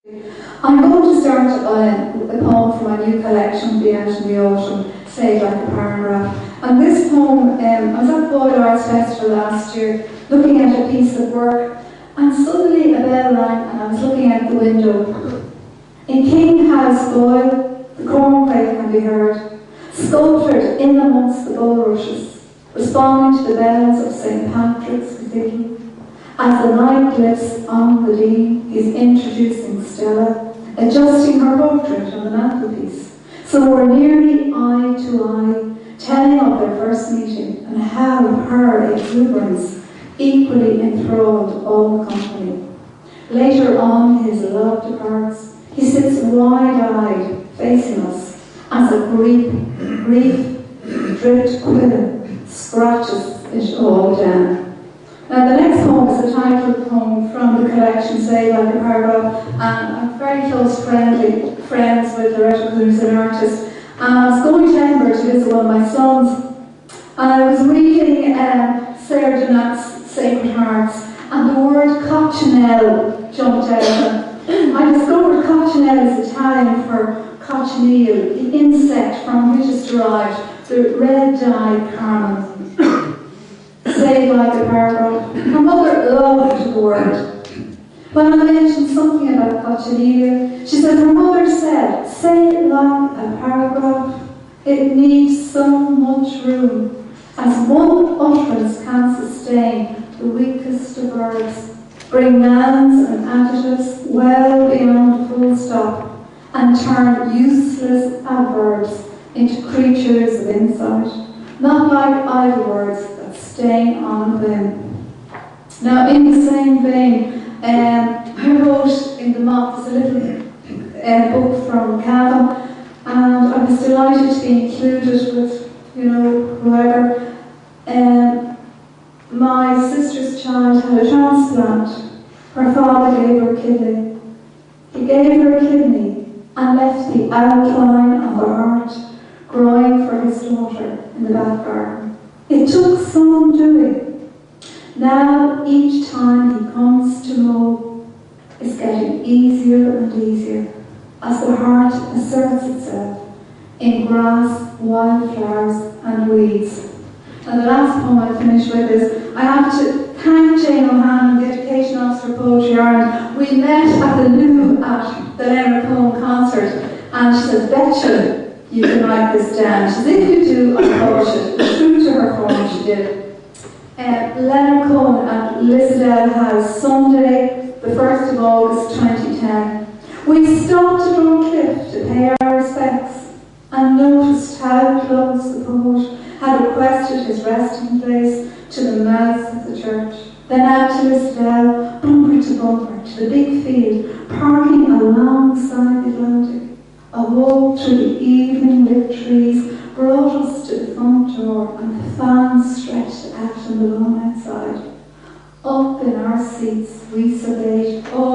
I'm going to start a poem from my new collection, Be Out in the Autumn, Say Like a Paragraph. And this poem, I was at the Boyle Arts Festival last year, looking at a piece of work, and suddenly a bell rang and I was looking out the window. In King House, Boyle, the corncrake can be heard, sculptured in amongst the bulrushes, responding to the bells of St. Patrick's Cathedral. As the night lifts on the Dean, he's introducing Stella, adjusting her portrait on the mantelpiece. So we're nearly eye to eye, telling of their first meeting and how her exuberance equally enthralled all the company. Later on, his love departs. He sits wide-eyed, facing us, as a grief dripped quillen scratches it all down. Now the next poem is a titled poem from the collection, Say Like a Paragraph, and I'm very close friends with Loretta, who's an artist. And I was going to Edinburgh to visit one of my sons, and I was reading Sarah Donat's Sacred Hearts, and the word cochineal jumped out. I discovered cochineal is Italian for cochineal, the insect from which is derived the red dye carmine. Say Like a Paragraph. Her mother loved the word. When I mentioned something about cochineal, she said her mother said, say like a paragraph, it needs so much room, as one utterance can sustain the weakest of words, bring nouns and adjectives well beyond the full stop, and turn useless adverbs into creatures of insight, not like idle words that stain on them. Now, in the same vein, I wrote in the moth, there's a little book from Cavan, and I was delighted to be included with, whoever. My sister's child had a transplant. Her father gave her a kidney. He gave her a kidney and left the outline of her heart growing for his daughter in the back garden. It took some doing. Now each time he comes to mow, it's getting easier and easier as the heart asserts itself in grass, wildflowers and weeds. And the last poem I finish with is, I have to thank Jane O'Hanlon, the Education Officer for Poetry Ireland. We met at the Loo at the Leonard Cohen concert, and she said, betcha you can write this down. She said, if you do, I'll publish it. True to her form, she did. Leonard Cohen at Lisdale House, Sunday, the 1st of August 2010. We stopped at Old Cliff to pay our respects and noticed how close the poet had requested his resting place to the mouth of the church. Then out to Lisdale, bumper to bumper, to the big field, parking alongside the Atlantic. A walk through the evening-lit trees brought us to the front door, and the fans stretched out on the lawn outside. Up in our seats, we surveyed all